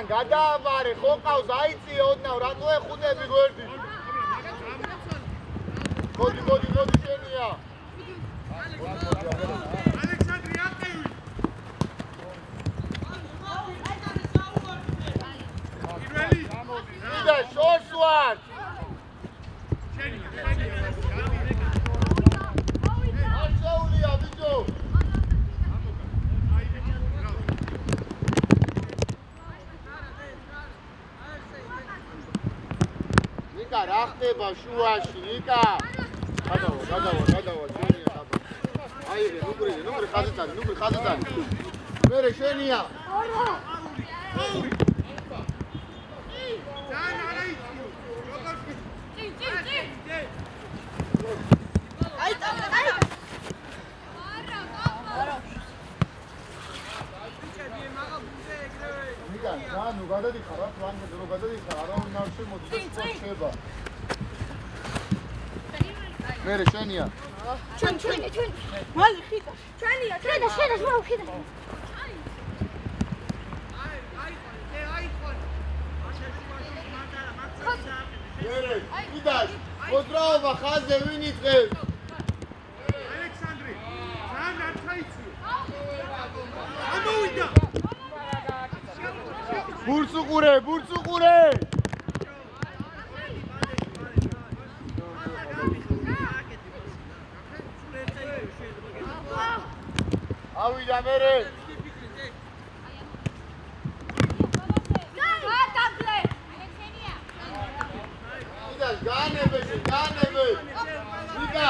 გადააბარე ხო ყავს აიწიე ოდნავ რატო ეხუნები გვერდი მოდი შენია ალექსანდრე აკევი პირველი და შორს ვარ ასაულია ბიჭო რა ხდება შუაში იკა გადავა შენია აიღე ნუგრი ხაზიდან მერე შენია ნუ გადადიხარ რა პლანზე დრო გადადიხარ არა უნდა შემოდი და შეება მერე შენია ჩვენ მალე ხიდა ჩვენია შენ მოუ ხიდა მერე ხიდას მოძრაობა ხაზზე ვინ იწყებს ალექსანდრე ძალიან არ ჩაიციო ამოვიდა ბურცუყურე ავიდა მერე განებე იკა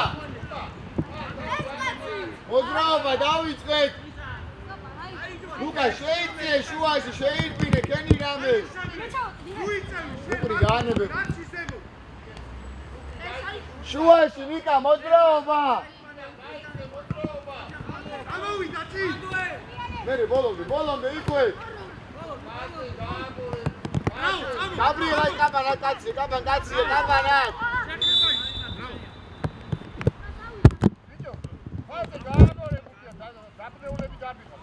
მოძრაობა დავიწყეთ ლუკა შეიწიე შუაში შეირბინე ქენი რამე უკრი განებე შუაში ნიკა მოძრაობა ამოვიდა წი მერე ბოლომდე იქვე გაბრიელ კაბანა კაცი კაბანა ბიჭო ხაზე გააგორებია დაპნეულები დაბიხა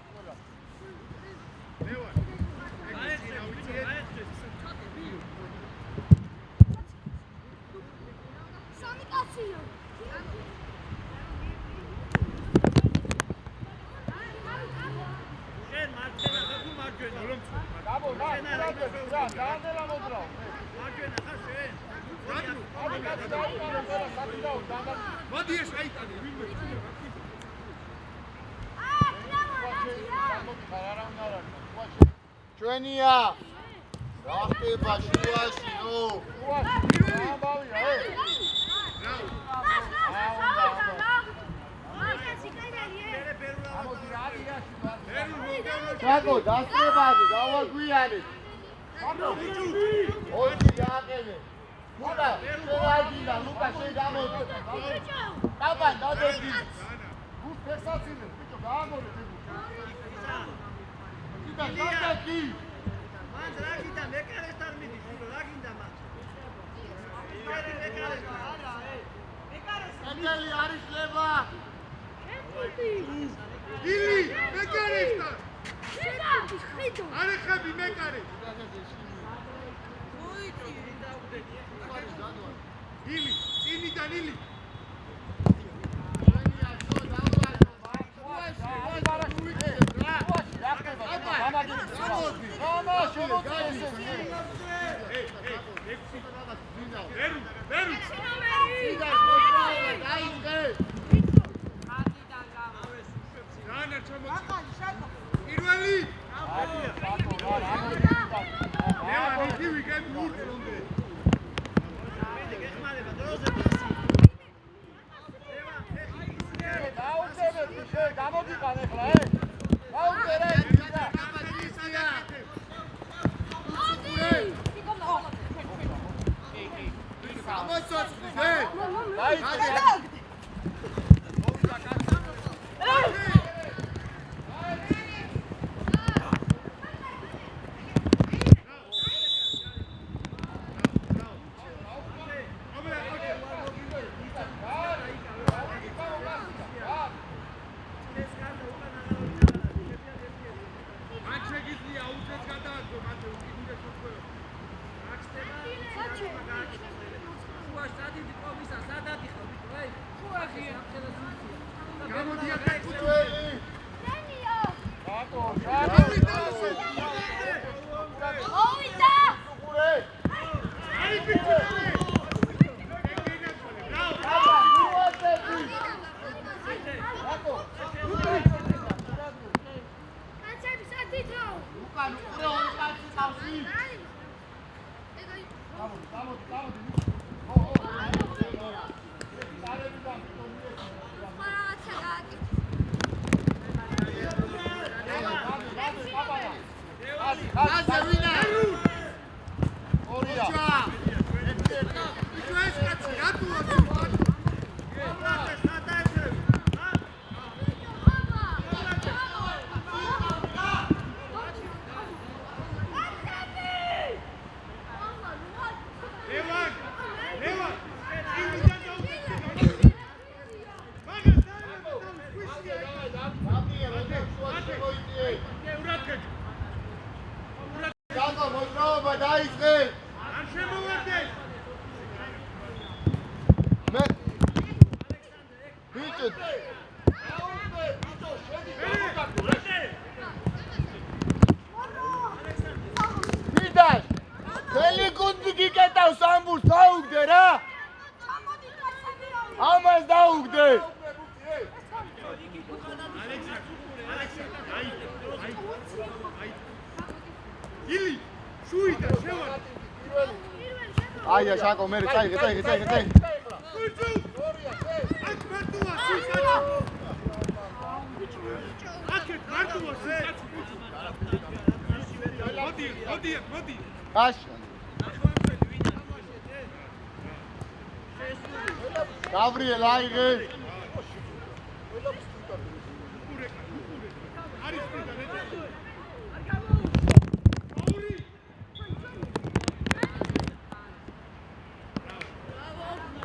ჩვენია რა ხდება შუაში ნო ჩაკო დასწრებაზე გავაგვიანეთ ორი გააყენე ლუკა შეაიძინა ლუკა შეგამოდი დაბა დადებდი გუს ფესაცინე ბიჭო გაამორე იდა გადაკი მან რაგიდა მეკარესთან მიდის რაგიდა მან მეკარეს არის ლება ილი მეკარესთან არა ხები მეკარე ილი წინიდან ილი Aia, Șaco, mergi, țai. Așa. Gabriel, ai gând.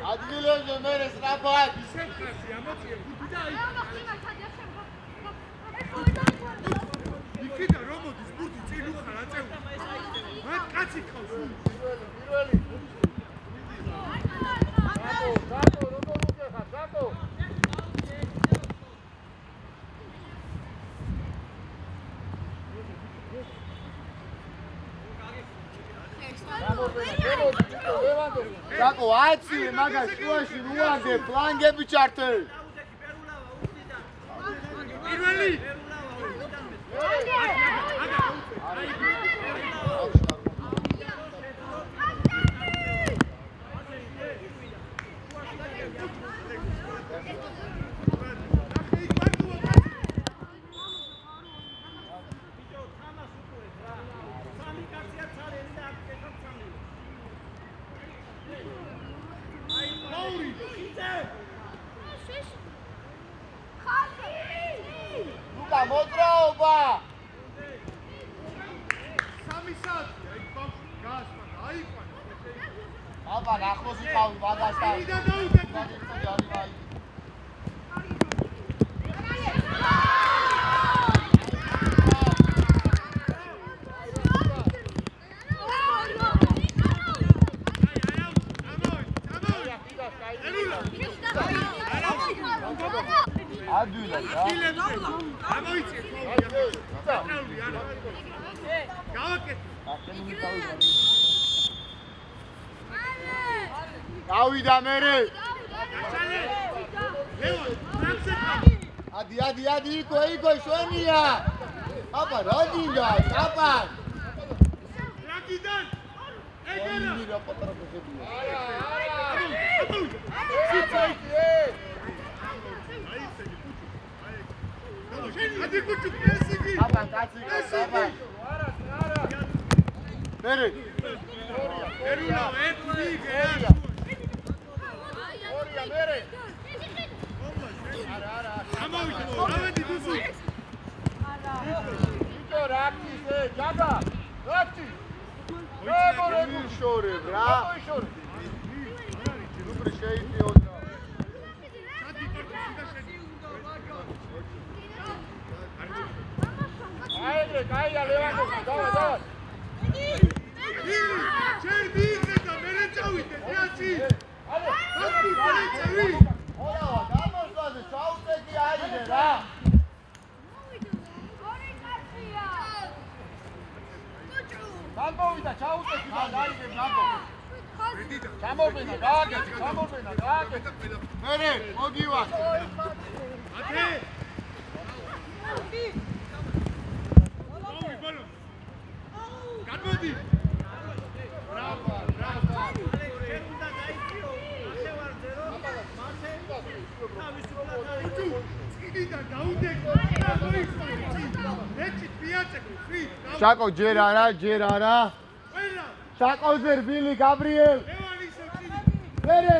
Advileze mere snapat. იქიდან რომ მოდის ბურთი წინ უხარ აწეული. მათ კაცი ყავს. პირველი. გაკო, როგორ უხარ, გაკო. გაკო, აცი, მაგას შუაში რუანდე, ფლანგები ჩართე. პირველი. მოძრაობა. სამი საათია იქ ბავშვი გაასმა და აიყვანა. აბა ახლოს იყავი მაგასთან. და დაუდეთ. ადვილა რა. ამოიწე ხოლმე. დაყრული არა. გავაკეთე. გავიდა მერე. ადი იქო შვენია. აბა რა გინდა? აბა. რა გიდან? ეგერა. რა პატარა ხებია. ადი კუჩუ პრესინგი. აბა კაცი აბა. მერე. ერულა ეტლი გეა. ორია მერე. არა. ამოვიდე. ავედი დუსუ. იტო რაკიზე ჯაბა. რაკი. მეგორები შორებ რა. შორებ. ნუბრი შეიძლება ოდრა. სადი კარტი და შედი. აიგრე, კაია ლევანდოვსკი, დავა. ჩერდი და მერე წავიდე, დიაცი. ალე, აკი წავიდე. ორა, გამოსვლაზე ჩაუწედი აიგრე რა. გამოვიდა, ჩაუწედი და აიგრე მაგო. ჩამოვენა, გააკეთე. მერე, მოგივა. ათე. ბოლო. გადმოდი. ბრავო. შევიდა დაიწიო. ასე ვარძერო. მასე. თავის როლად წიდიდა დაუდეკო. მეჩი პიაცეკო, ფრი. შაკო ჯერ არა. ყველა. შაკოზე რბილი გაბრიელ. ლევანი ისე წიდი. მერე.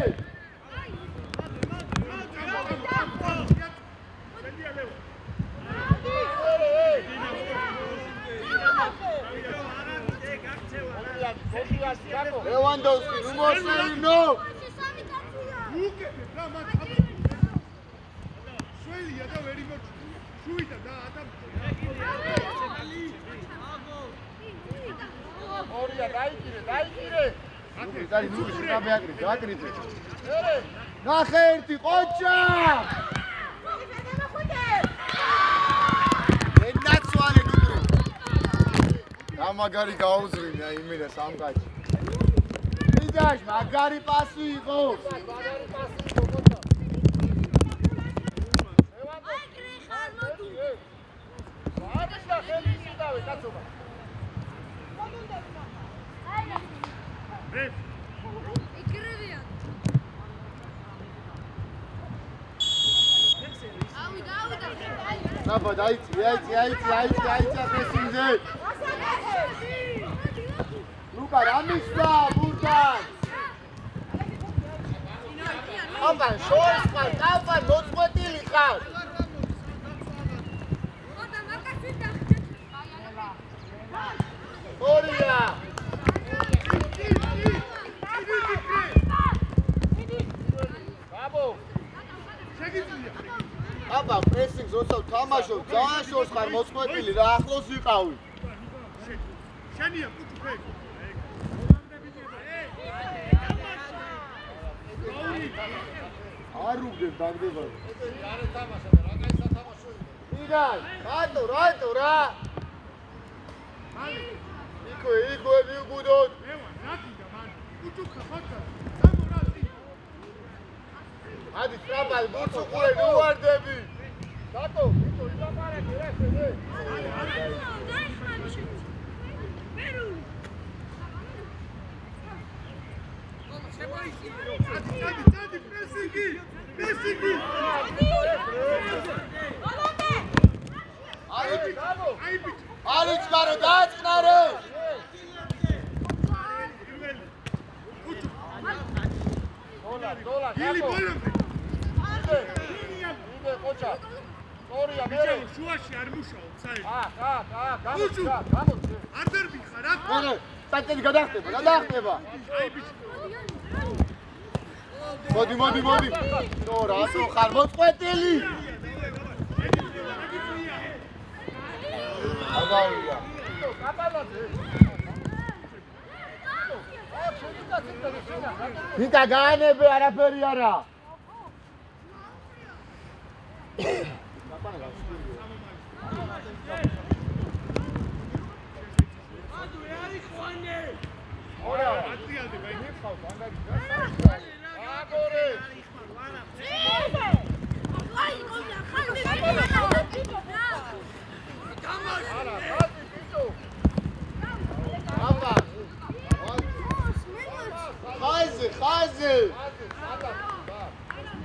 ლევანდოვსკი, ნუ მოსეინო. უკეთე რა მათ შველია და ვერ იმოჩ. შუიდა და ადამ. ორია დაიკირე. აკრიტარი ნუ შეგაბე აკრიტე. მერე. ნახე ერთი ყოჩა. ენაცვალე ნუბრუ. გამაგარი გაუზრინა იმენა სამკაჭი. მიდაშ მაგარი პასი იყო. Napa, დაიწი პრესინგზე. ლუკა რამიშდა ბურთან. აბან შორს ხარ, აბან მოწყვეტილი ხარ. ორია. ბაბო. შეგიძლია. აბა პრესინგს როცა თამაშობ, ძალიან შორს ხარ მოწყვეტილი რა ახლოს ვიყავი. შენია კუჩუ ფე. არ უგდებ დაგდება. არა თამაშა და რა კაი სათამაშო იყო. მიდან, რატო რა? იქო მიგუდოთ. ევან, რა გინდა მან? კუჩუ ხაფაცა. სამორაზი. ადი ტრაბალ ბურცუ ყურე ნუ ვარდები. დატო, იტო ილაპარაკე რა შენე. Adi, pressing! Alić garo, dačnare! Dola, Ili kako? bolom! Ide, koča. ორია მერე. შუაში არ მუშაობ, საერთოდ. გამოჩე. არ დარბიხარ, აქ. მერე, სტატიები გადახტება. აი ბიჭო. მოდი. ნო რატო ხარ მოწყვეტილი? აგავია. ნიკა გაანებე არაფერი არა. ხაზი.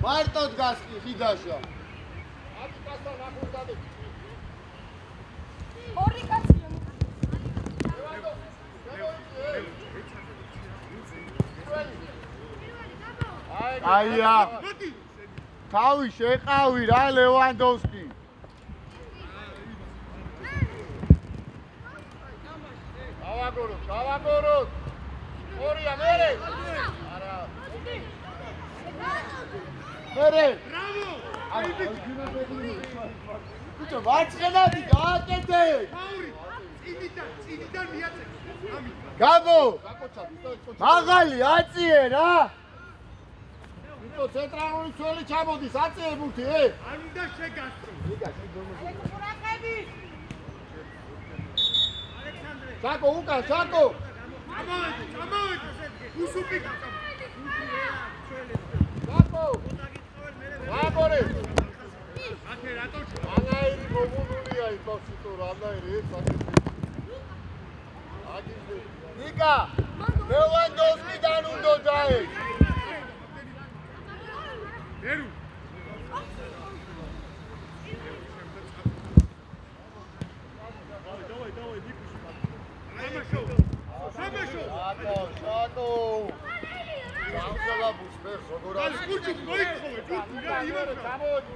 მარტოდ გასკი ხიდაშა. ორი კაცია. აია. თავი შეყავი რა ლევანდოვსკი. დავაგოროთ. ორია მერე. არა. მერე. ბრავო! აი ბიჭო, ვარცხენადი გააკეთე. მაური, წინიდან მიაწე. ამით. გაბო. მაღალი აწიე რა. ბიჭო, ცენტრალური ძველი ჩამოდის, აწიე ბურთი, არ უნდა შეგასწრო. შაკო, უკან, შაკო. გამოვედი. უსუპი გაკა. შაკო. ვაგორე. აკე რატო? ანაირი მოგუნულია იფოსიტო, ანაირი ეს საკეთე. აგიზე. ნიკა, ლევანდოვსკიდან უნდა დაე. ერუ. დავай, ნიკუშა. შაკო. გამსალაბუს ფერს როგორ არის? აი, კურჩი მოიქხოვე, კურჩი რა იმან. გამოდი,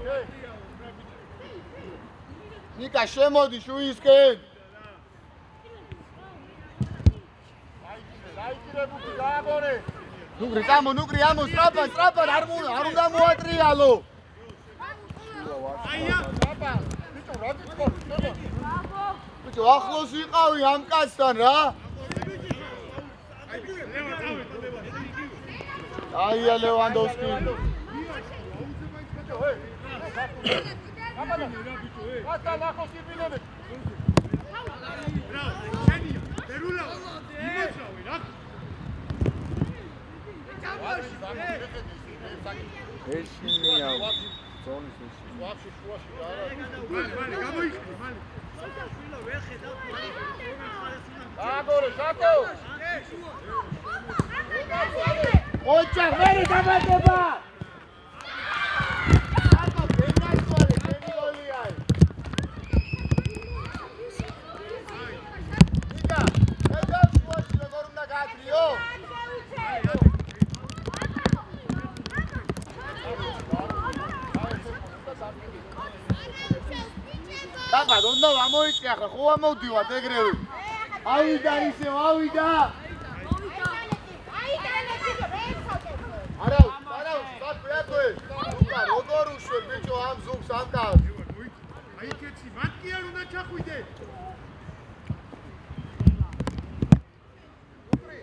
ნიკა შემოდი შუისკენ. დაიჭირებუდი გააბორე. ნუგრი ამო სტრაპა არ უნდა მოატრიალო. აია, სტრაპა. ბიჭო, რა გიწყობ? ბიჭო, ახლოს ვიყავი ამ კაცთან რა. აია ლევანდოვსკი. Asta la posibilele. Bravo, Xenia, Perula, იმოწრავი რა. ეშინია. ზონის ეს. ვაფშე შუაში რა არა. მალე, გამოიხდი, მალე. აგორე, შაკო. ოჩა, მერე დამატება. აკა ბენაცვალე, ბენიოლიაი. ნიკა, ეს შუაში როგორ უნდა გაატრიო? დაბა, უნდა ამოიწია ხა, ხო ამოვდივართ ეგრევე. ავიდა ისე, ავიდა. არა, საკვეთე. უკა როგორ უშვებ ბიჭო ამ ზუგს ამკაც. აი კეცი, მათ კი არ უნდა ჩახვიდე. უკრი.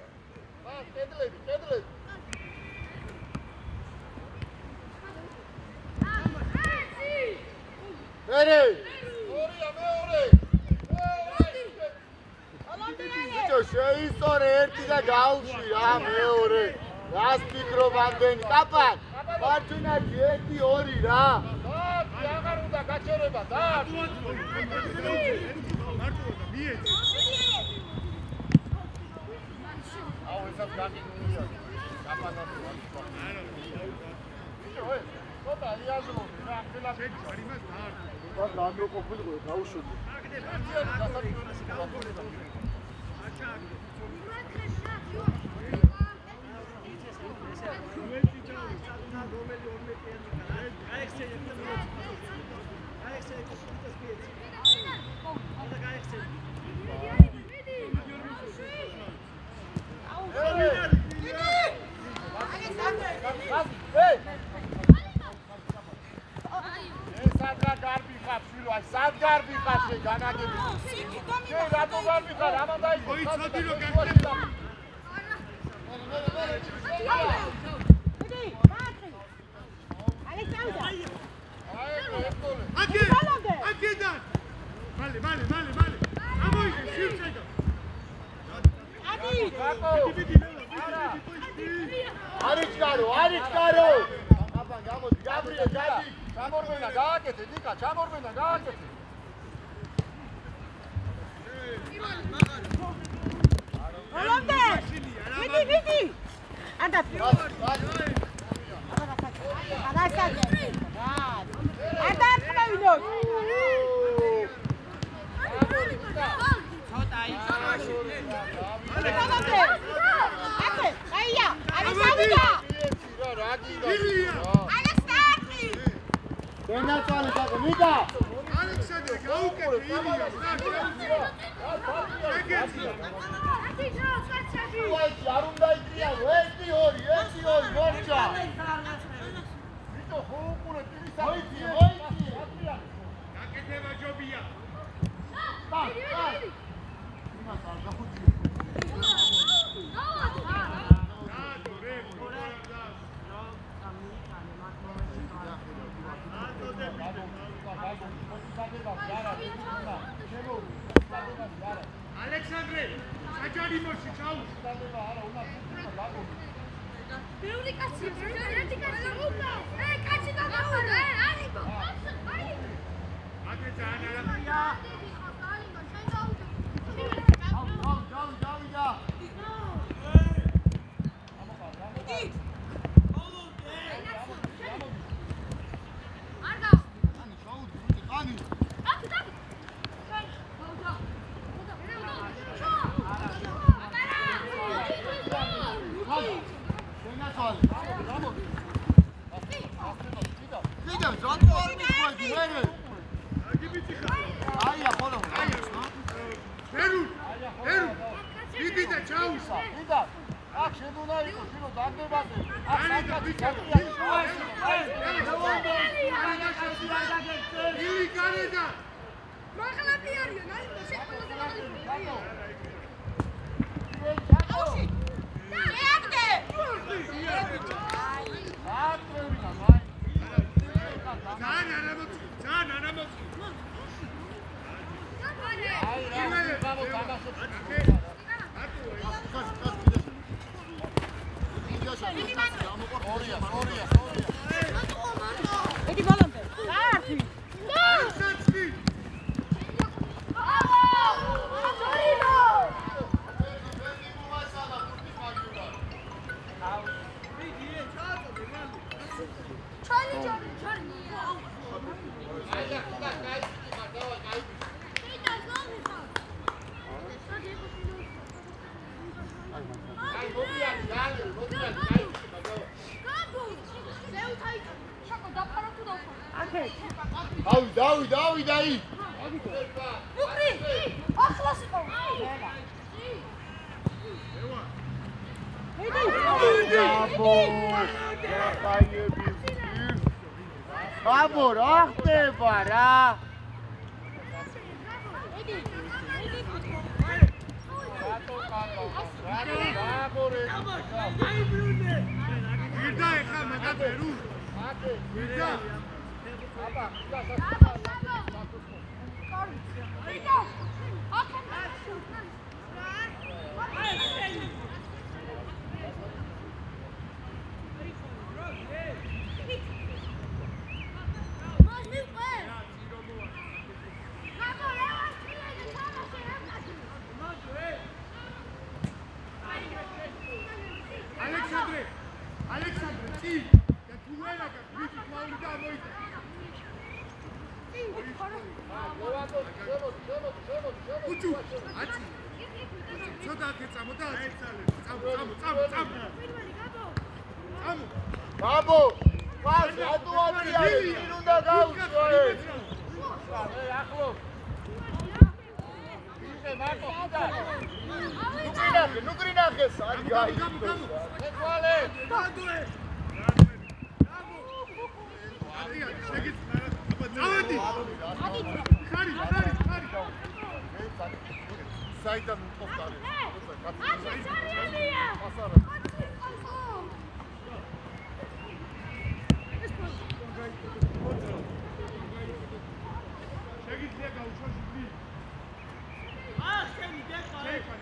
კედლები. მერე. ორია მეორე. ბიჭო შეისწორე ერთი და გაუში რა მეორე. რას ფიქრობ ამდენი? კაპან. მარჯვნაში 1-2 რა. და აღარ უნდა გაჩერება და. მარტო და მიეწე. აუ ესაც გაკინულია. კაპანად ვარ. ბიჭო, ცოტა იაზრობ რა, ხელა შეჭ არ იმას დაარ. და გამროყოფილიყო გაუშვები. ნუ გრინახეს აი გაიგო ეკვალე დადუე ადრიან შეგიძლია წავედი ხარი საიდან მოხდარი შეგიძლია გაუშვას უბი შენი დეხა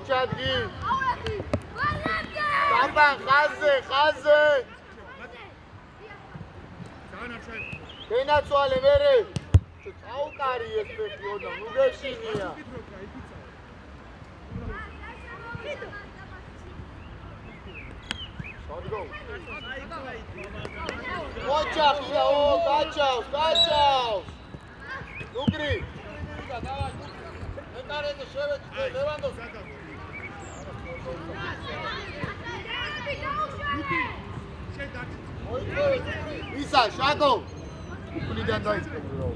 ჩადგი კაპან ხაზე გენაცვალე მერე წაუკარი ეს ფეხიოდა ნუ გეშინია სადგო მოჭახია ო გაჩავს ნუკრი ეტარეთე შევედი ლევანდოს ისა შაგო უკნიდან დაიწყო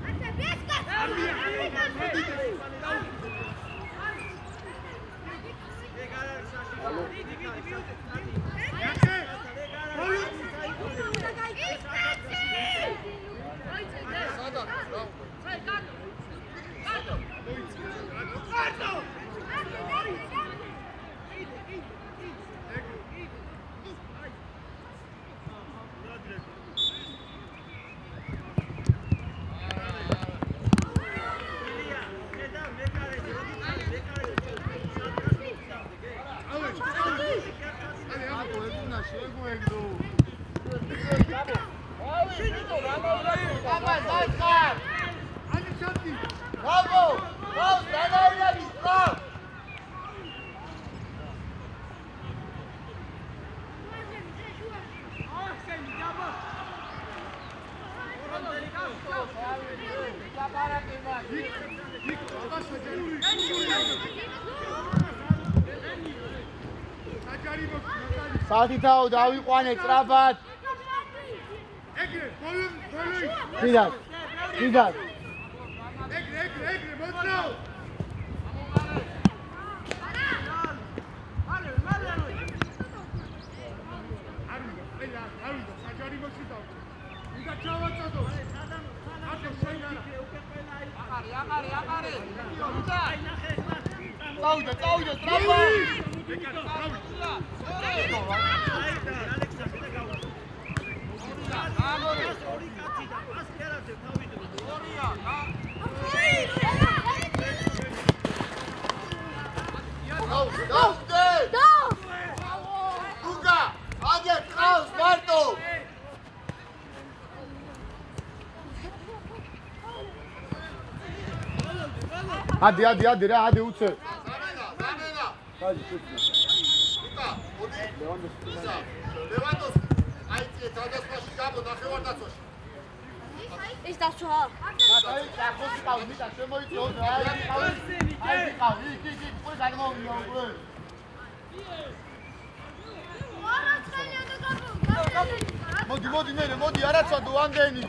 სათითაო დავიყვანე წრაბად ეგრე ბოლო დიდად ეგრე მოძრაო არის საჯარი მოშიდავ იდა ჩავაწოდო აკე შენგარა აყარი წავიდა სწრაფად ადი რა ადი უცე ლევანდოს აიწე დადასვაში გაბო ნახევარ-დაცვაში ის დაცვა აი ახოსი ყავ მიტა შემოიწო აი ყავ იქ ყური გადმოვიო ყური მოდი ნერე მოდი არაცადო ამდენი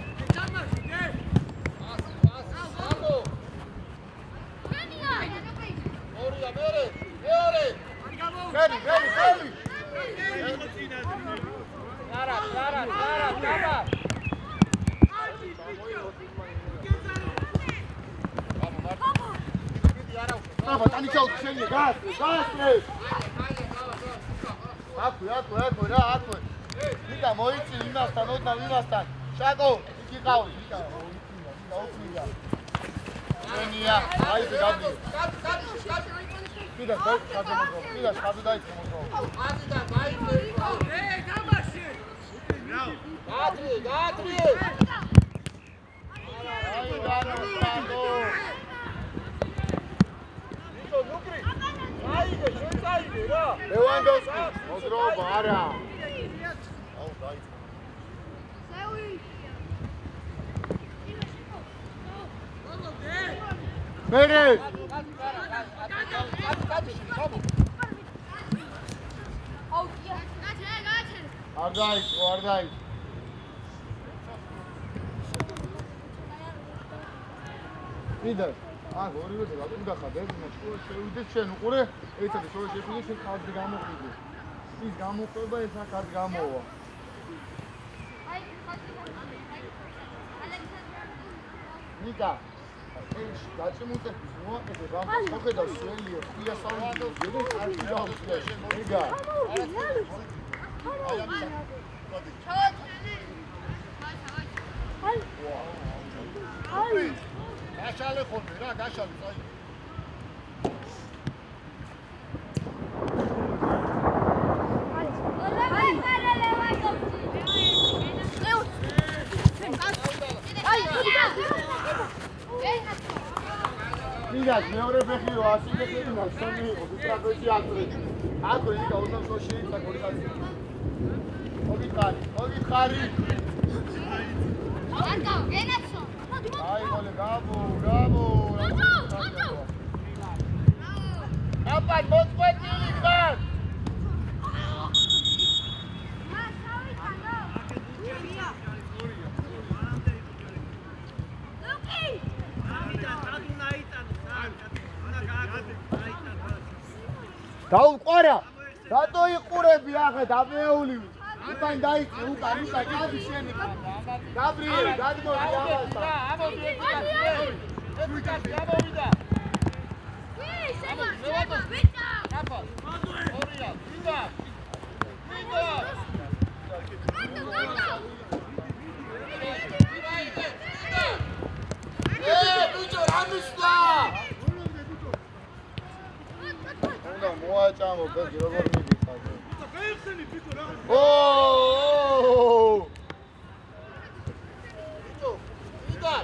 ორია მეორე ფერი არა დაბა აბა ტანი ჩაუთ შენი გასწრე აქვე რა, აქვე. ნიკა მოიცი იმასთან, ოდნავ იმასთან. შაკო, იქ იყავს, ნიკა. დაუწმინდა. ენია, აიძე გაბი. კიდე ხაზე მოგო. კიდე ხაზე დაიწყო მოგო. აზიდან დაიწყო. გამაში. გაადრი. აი განო. ნიკო ნუკრი. აიგე, შენ წაიგე რა. ლევანდოვსკი, მოდრობა არა. აუ დაიწყო. მერე არ დაიწყო მიდარ ორივე რატომ გახადეთ შევიდეთ შენ უყურე ეცადე შევიდე შენ ხალხი გამოყიდე ის გამოყვება ეს ხალხი გამოვა ნიკა ეს გაწმუნდების მოაკეთე ბამბას მოხედავ სველიო ხია სალანდოს ძები ხალხი დაუწია ნიკა აი გაშალე ხოლმე რა გაშალე წაი მიდაც მეორე ფეხიო ასე გეკინა სამი იყო ტრაპეზი აკრე აკრე იქა უნდა შეიძლება გორიკაცი მოგიხარი არგა ენაცო აი მოლე გაბო აპა მოწყვეტილი ხარ დაუყარა რატო იყურები ახლა დაბეული უკან დაიწე უკან გადი შენი გაბრიელი გადმოდი ამასთან ამოდი ეკიკაში ამოვიდა აპა ორია ვიდა ბიჭო რამისლა უნდა მოაჭამო ბეგი როგორ მიდიხარ გაიხსენი ბიჭო რა ო ბიჭო ვიდა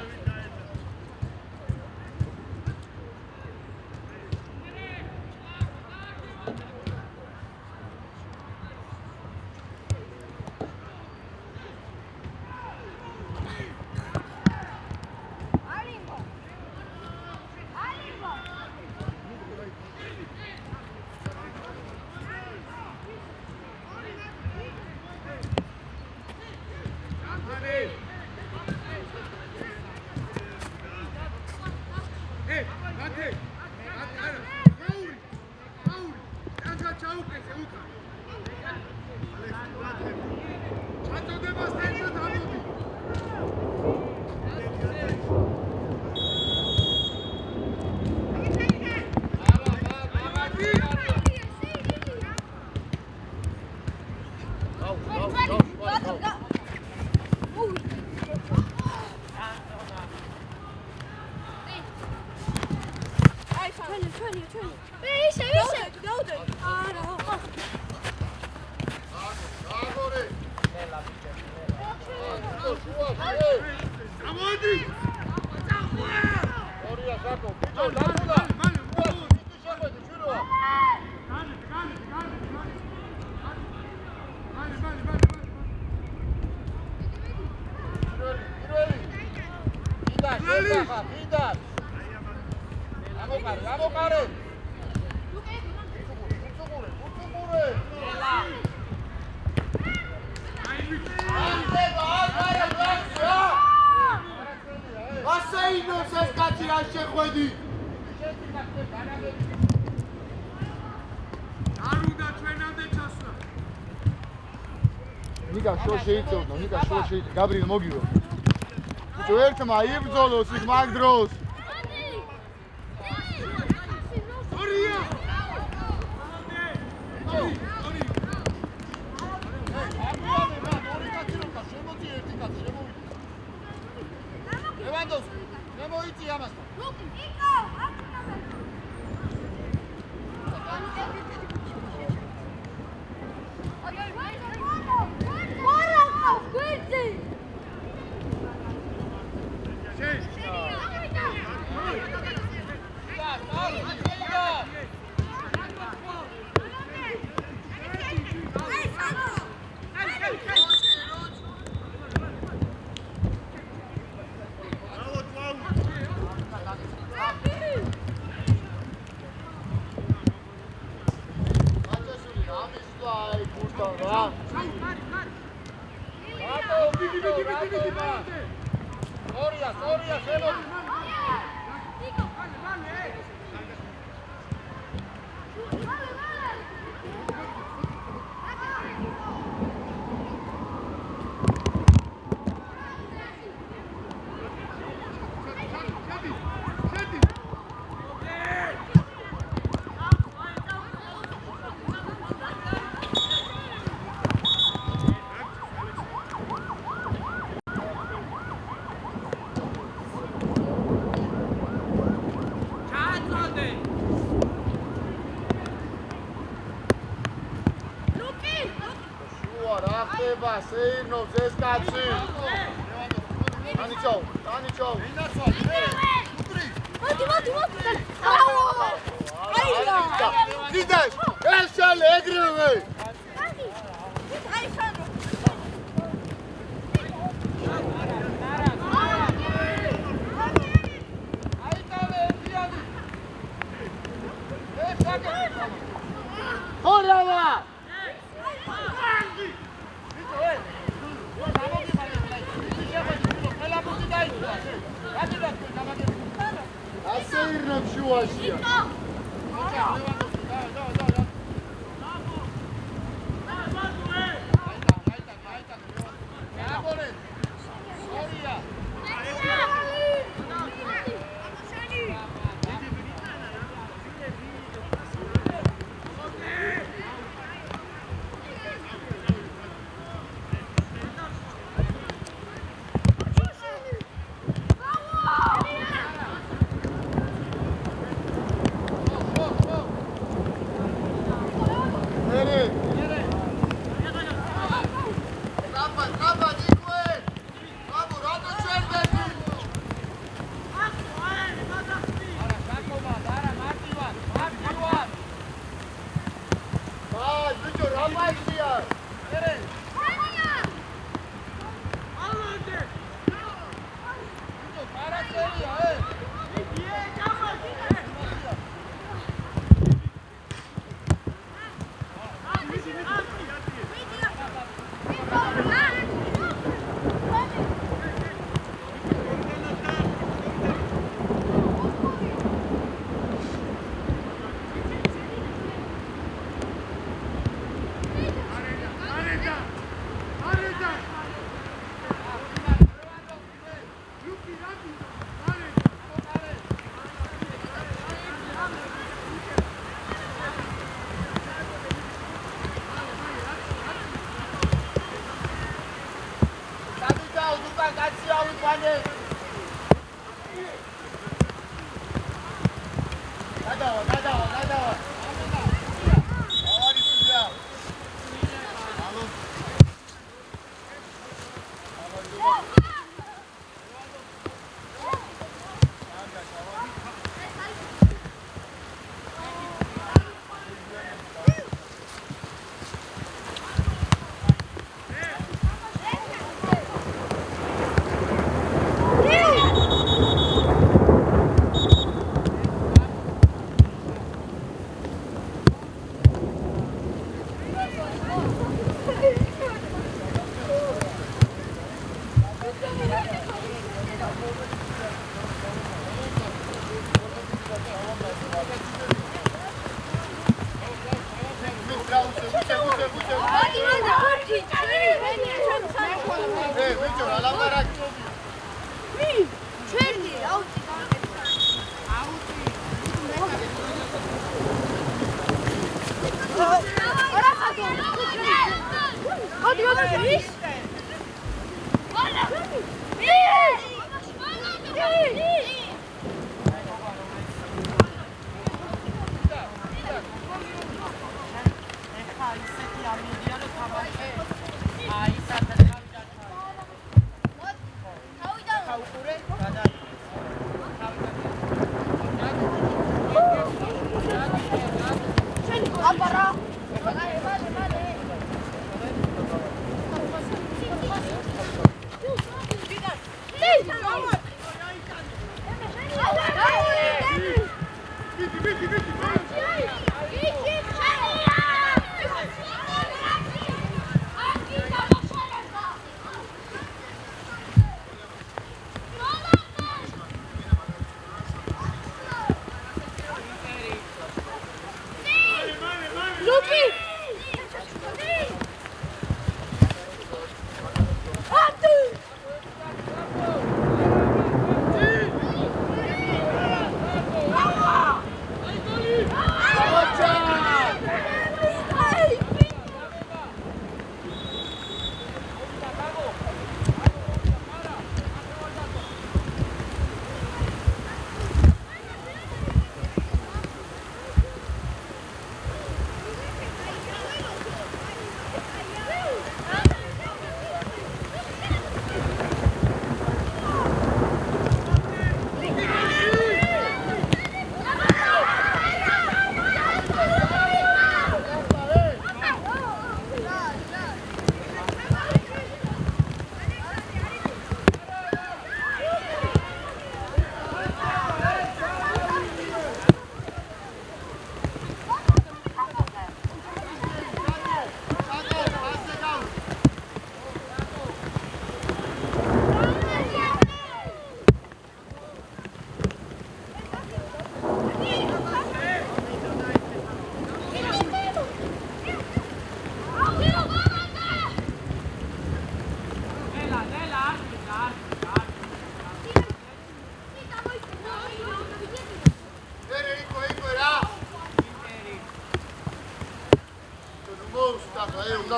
ნიკა შო შეიწევდა, ნიკა შო შეიწევდა. გაბრიელ მოგიო. ბიჭო ერთმა იბრძოლოს იქ მაგ დროს. ლუკი ამასთან. ლუკი, იკო, შეირნობს ეს კაცი. ანიჩო. გიდაშ, ელშალე ეგრევე. ხორავა. ასეირნებს შუაშია.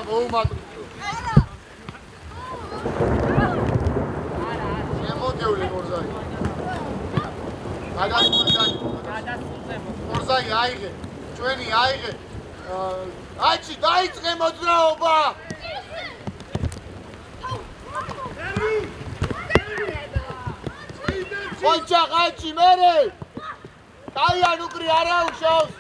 მოუმატყუო. შემოდივლი მორზაი. მორზაი აიღე. ჩვენი აიღე. აჩი დაიწყე მოძრაობა. ხოჭა ყაჩი მერე. დაიან უკრი არა უშავს.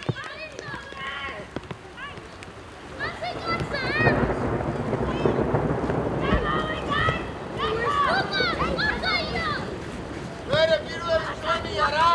მერე პირველი ჩვენია რა.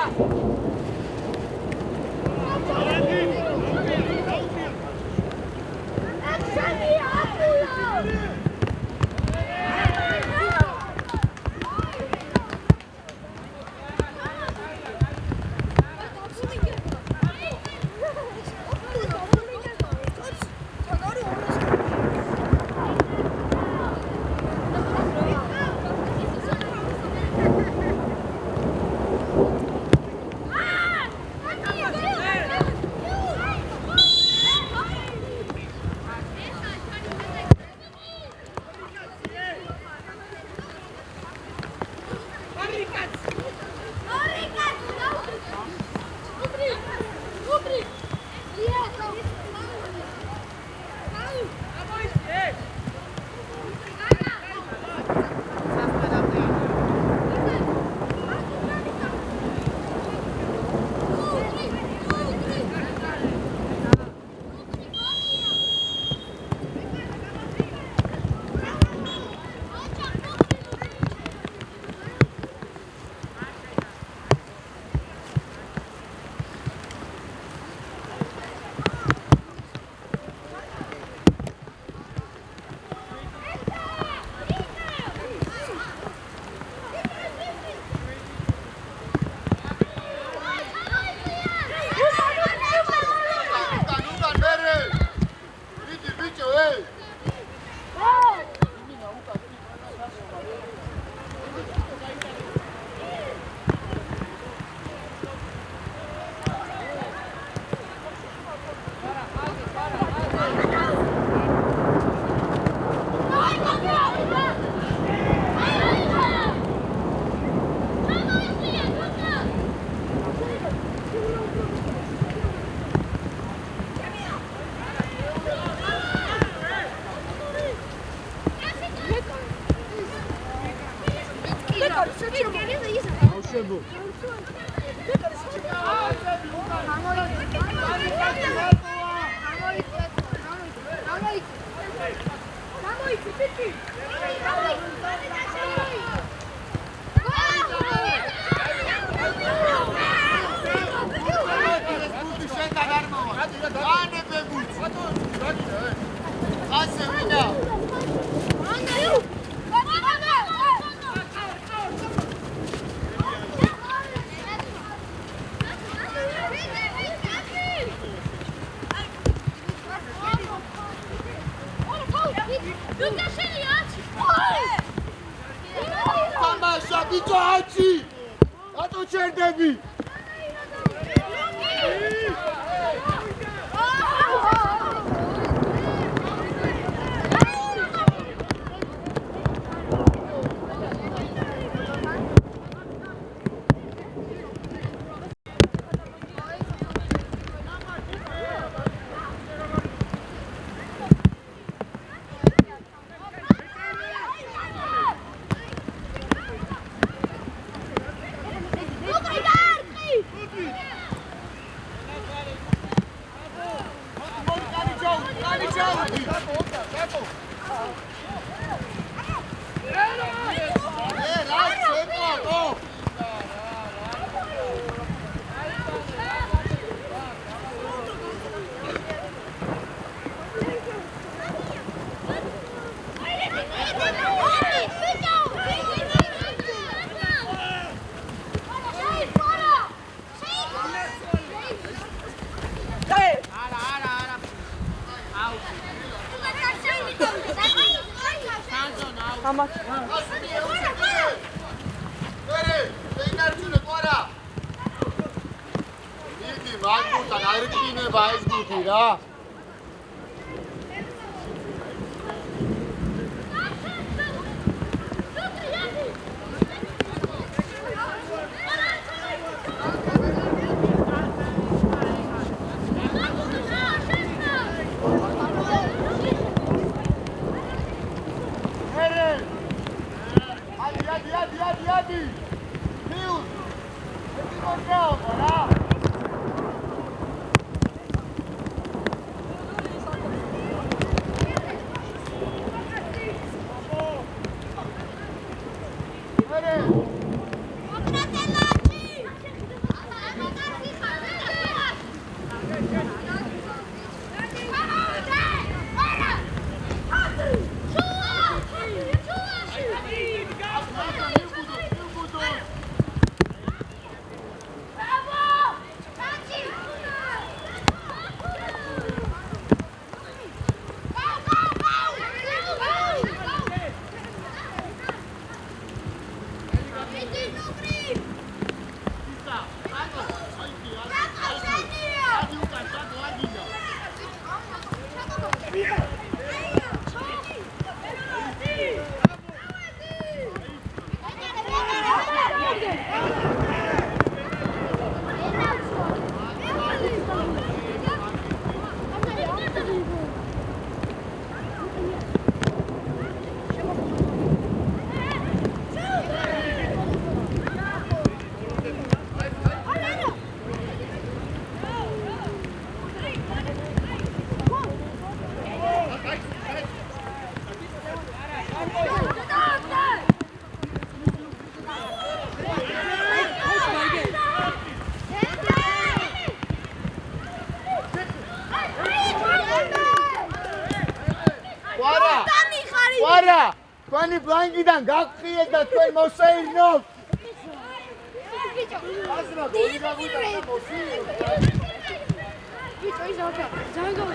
Adi. Fius. Eti morgao, ra. Wara! Twani blankidan gaqqiet da twen moseinov. Asra goliga guda moseinov. Bicho, isso é Zango.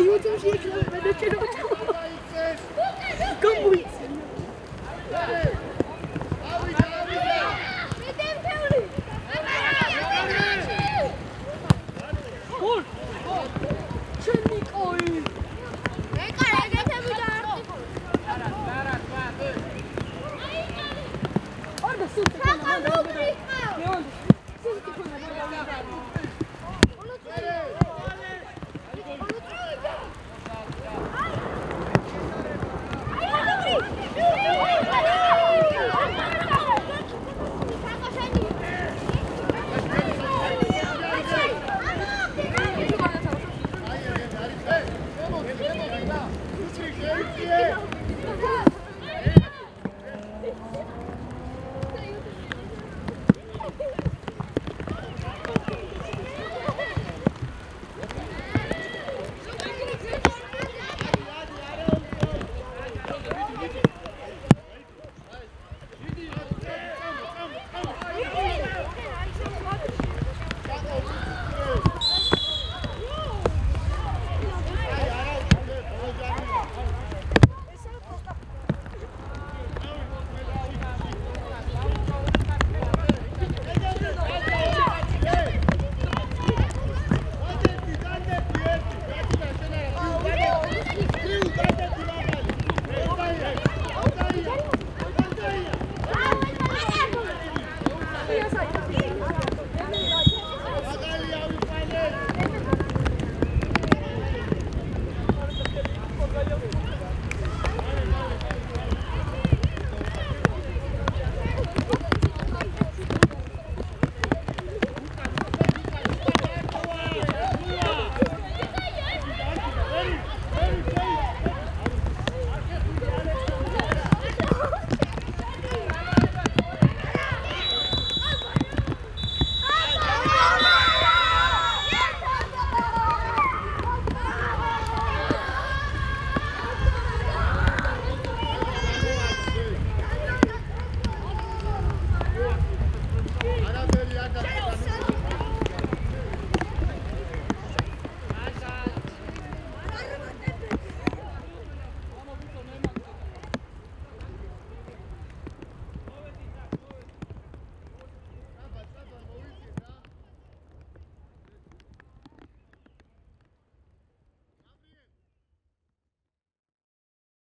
YouTube